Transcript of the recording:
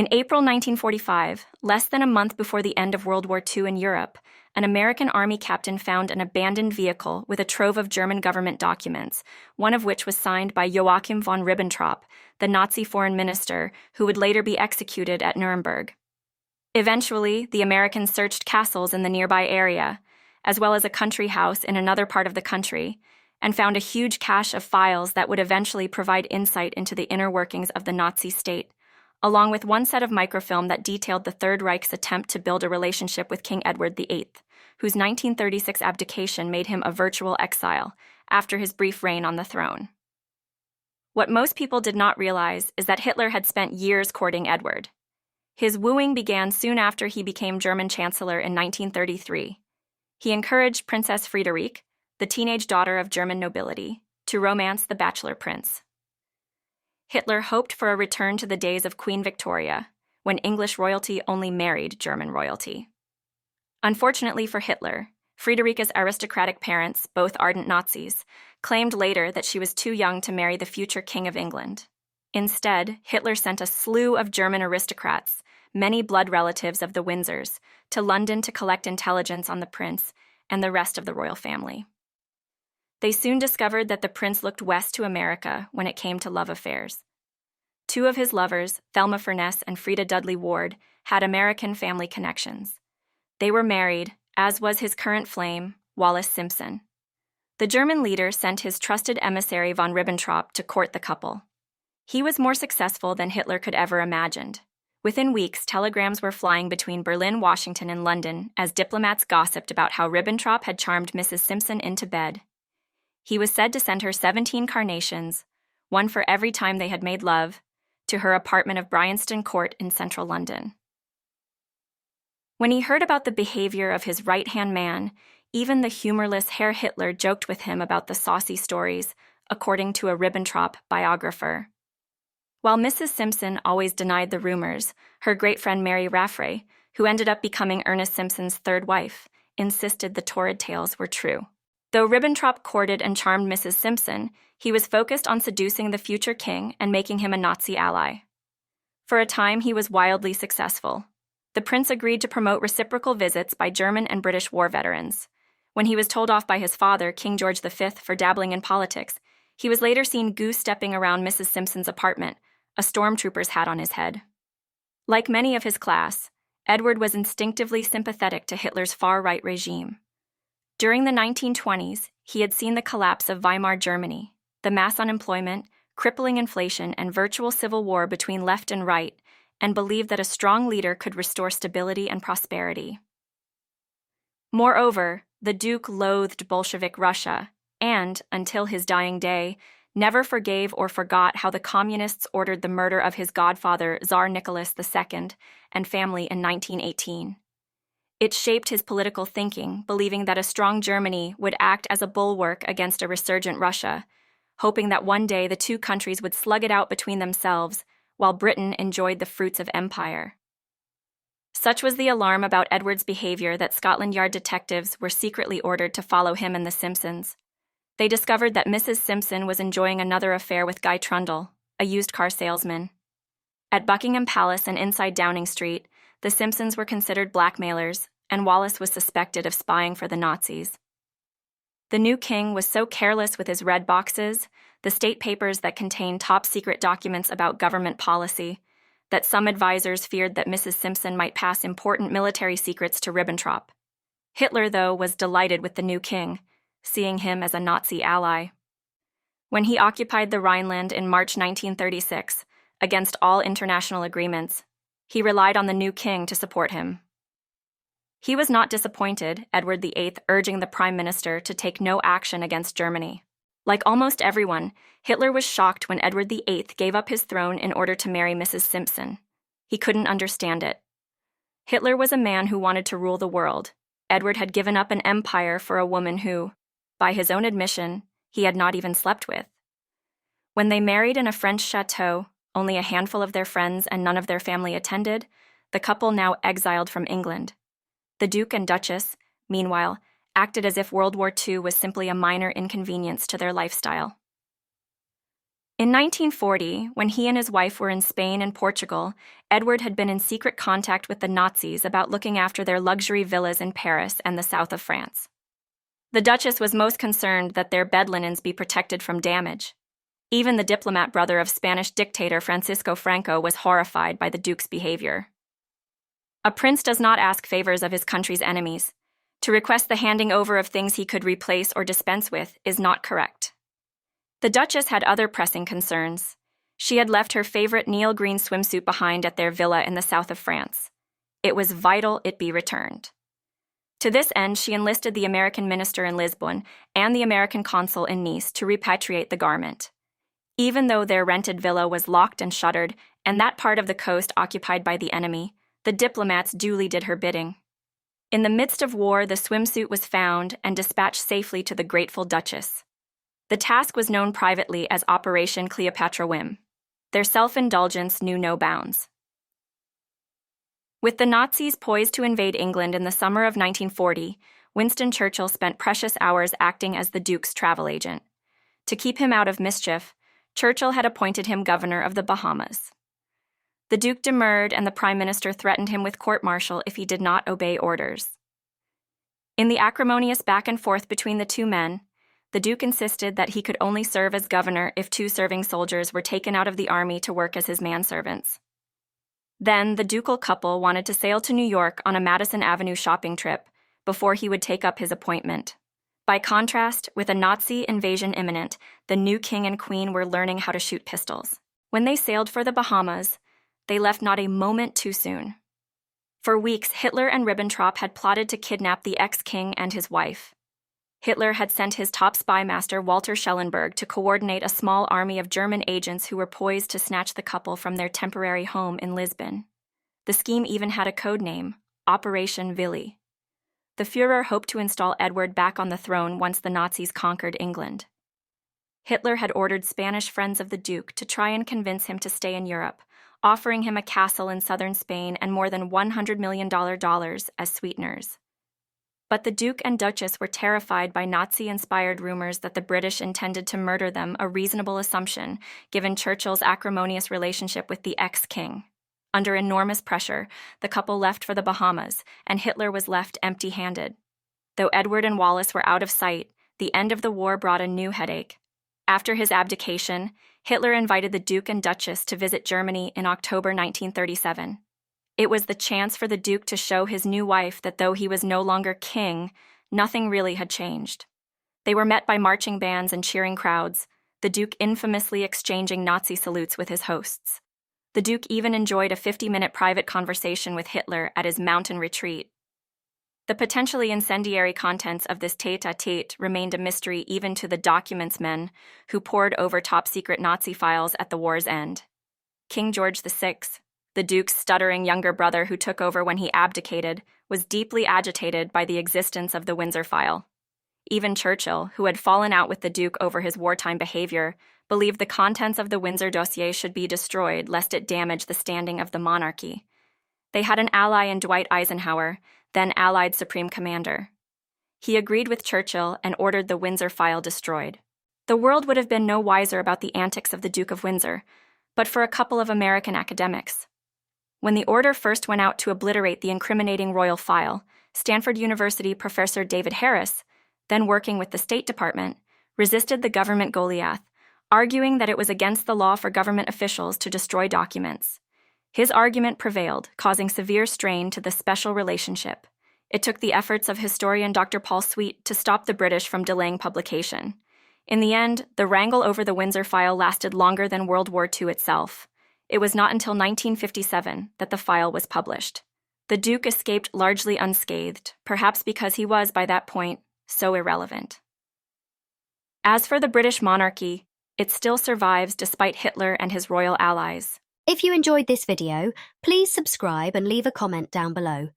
In April 1945, less than a month before the end of World War II in Europe, an American army captain found an abandoned vehicle with a trove of German government documents, one of which was signed by Joachim von Ribbentrop, the Nazi foreign minister, who would later be executed at Nuremberg. Eventually, the Americans searched castles in the nearby area, as well as a country house in another part of the country, and found a huge cache of files that would eventually provide insight into the inner workings of the Nazi state, along with one set of microfilm that detailed the Third Reich's attempt to build a relationship with King Edward VIII, whose 1936 abdication made him a virtual exile after his brief reign on the throne. What most people did not realize is that Hitler had spent years courting Edward. His wooing began soon after he became German Chancellor in 1933. He encouraged Princess Friederike, the teenage daughter of German nobility, to romance the bachelor prince. Hitler hoped for a return to the days of Queen Victoria, when English royalty only married German royalty. Unfortunately for Hitler, Friederike's aristocratic parents, both ardent Nazis, claimed later that she was too young to marry the future King of England. Instead, Hitler sent a slew of German aristocrats, many blood relatives of the Windsors, to London to collect intelligence on the prince and the rest of the royal family. They soon discovered that the prince looked west to America when it came to love affairs. Two of his lovers, Thelma Furness and Frida Dudley Ward, had American family connections. They were married, as was his current flame, Wallis Simpson. The German leader sent his trusted emissary von Ribbentrop to court the couple. He was more successful than Hitler could ever imagined. Within weeks, telegrams were flying between Berlin, Washington, and London as diplomats gossiped about how Ribbentrop had charmed Mrs. Simpson into bed. He was said to send her 17 carnations, one for every time they had made love, to her apartment of Bryanston Court in central London. When he heard about the behavior of his right-hand man, even the humorless Herr Hitler joked with him about the saucy stories, according to a Ribbentrop biographer. While Mrs. Simpson always denied the rumors, her great friend Mary Raffray, who ended up becoming Ernest Simpson's third wife, insisted the torrid tales were true. Though Ribbentrop courted and charmed Mrs. Simpson, he was focused on seducing the future king and making him a Nazi ally. For a time, he was wildly successful. The prince agreed to promote reciprocal visits by German and British war veterans. When he was told off by his father, King George V, for dabbling in politics, he was later seen goose-stepping around Mrs. Simpson's apartment, a stormtrooper's hat on his head. Like many of his class, Edward was instinctively sympathetic to Hitler's far-right regime. During the 1920s, he had seen the collapse of Weimar Germany, the mass unemployment, crippling inflation, and virtual civil war between left and right, and believed that a strong leader could restore stability and prosperity. Moreover, the Duke loathed Bolshevik Russia and, until his dying day, never forgave or forgot how the communists ordered the murder of his godfather, Tsar Nicholas II, and family in 1918. It shaped his political thinking, believing that a strong Germany would act as a bulwark against a resurgent Russia, hoping that one day the two countries would slug it out between themselves, while Britain enjoyed the fruits of empire. Such was the alarm about Edward's behavior that Scotland Yard detectives were secretly ordered to follow him and the Simpsons. They discovered that Mrs. Simpson was enjoying another affair with Guy Trundle, a used car salesman. At Buckingham Palace and inside Downing Street, the Simpsons were considered blackmailers, and Wallis was suspected of spying for the Nazis. The new king was so careless with his red boxes, the state papers that contained top-secret documents about government policy, that some advisors feared that Mrs. Simpson might pass important military secrets to Ribbentrop. Hitler, though, was delighted with the new king, seeing him as a Nazi ally. When he occupied the Rhineland in March 1936, against all international agreements, he relied on the new king to support him. He was not disappointed, Edward VIII urging the prime minister to take no action against Germany. Like almost everyone, Hitler was shocked when Edward VIII gave up his throne in order to marry Mrs. Simpson. He couldn't understand it. Hitler was a man who wanted to rule the world. Edward had given up an empire for a woman who, by his own admission, he had not even slept with. When they married in a French chateau, only a handful of their friends and none of their family attended, the couple now exiled from England. The Duke and Duchess, meanwhile, acted as if World War II was simply a minor inconvenience to their lifestyle. In 1940, when he and his wife were in Spain and Portugal, Edward had been in secret contact with the Nazis about looking after their luxury villas in Paris and the south of France. The Duchess was most concerned that their bed linens be protected from damage. Even the diplomat brother of Spanish dictator Francisco Franco was horrified by the Duke's behavior. A prince does not ask favors of his country's enemies. To request the handing over of things he could replace or dispense with is not correct. The Duchess had other pressing concerns. She had left her favorite Neil green swimsuit behind at their villa in the south of France. It was vital it be returned. To this end, she enlisted the American minister in Lisbon and the American consul in Nice to repatriate the garment. Even though their rented villa was locked and shuttered, and that part of the coast occupied by the enemy, the diplomats duly did her bidding. In the midst of war, the swimsuit was found and dispatched safely to the grateful Duchess. The task was known privately as Operation Cleopatra Whim. Their self-indulgence knew no bounds. With the Nazis poised to invade England in the summer of 1940, Winston Churchill spent precious hours acting as the Duke's travel agent. To keep him out of mischief, Churchill had appointed him governor of the Bahamas. The Duke demurred, and the Prime Minister threatened him with court-martial if he did not obey orders. In the acrimonious back and forth between the two men, the Duke insisted that he could only serve as governor if 2 serving soldiers were taken out of the army to work as his manservants. Then, the ducal couple wanted to sail to New York on a Madison Avenue shopping trip before he would take up his appointment. By contrast, with a Nazi invasion imminent, the new king and queen were learning how to shoot pistols. When they sailed for the Bahamas, they left not a moment too soon. For weeks, Hitler and Ribbentrop had plotted to kidnap the ex-king and his wife. Hitler had sent his top spy master Walter Schellenberg to coordinate a small army of German agents who were poised to snatch the couple from their temporary home in Lisbon. The scheme even had a code name, Operation VIII. The Führer hoped to install Edward back on the throne once the Nazis conquered England. Hitler had ordered Spanish friends of the Duke to try and convince him to stay in Europe, offering him a castle in southern Spain and more than $100 million as sweeteners. But the Duke and Duchess were terrified by Nazi-inspired rumors that the British intended to murder them, a reasonable assumption, given Churchill's acrimonious relationship with the ex-king. Under enormous pressure, the couple left for the Bahamas, and Hitler was left empty-handed. Though Edward and Wallace were out of sight, the end of the war brought a new headache. After his abdication, Hitler invited the Duke and Duchess to visit Germany in October 1937. It was the chance for the Duke to show his new wife that though he was no longer king, nothing really had changed. They were met by marching bands and cheering crowds, the Duke infamously exchanging Nazi salutes with his hosts. The Duke even enjoyed a 50-minute private conversation with Hitler at his mountain retreat. The potentially incendiary contents of this tête-à-tête remained a mystery even to the documents men who pored over top-secret Nazi files at the war's end. King George VI, the Duke's stuttering younger brother who took over when he abdicated, was deeply agitated by the existence of the Windsor file. Even Churchill, who had fallen out with the Duke over his wartime behavior, believed the contents of the Windsor dossier should be destroyed lest it damage the standing of the monarchy. They had an ally in Dwight Eisenhower, then Allied Supreme Commander. He agreed with Churchill and ordered the Windsor file destroyed. The world would have been no wiser about the antics of the Duke of Windsor, but for a couple of American academics. When the order first went out to obliterate the incriminating royal file, Stanford University professor David Harris, then working with the State Department, resisted the government Goliath, arguing that it was against the law for government officials to destroy documents. His argument prevailed, causing severe strain to the special relationship. It took the efforts of historian Dr. Paul Sweet to stop the British from delaying publication. In the end, the wrangle over the Windsor file lasted longer than World War II itself. It was not until 1957 that the file was published. The Duke escaped largely unscathed, perhaps because he was, by that point, so irrelevant. As for the British monarchy, it still survives despite Hitler and his royal allies. If you enjoyed this video, please subscribe and leave a comment down below.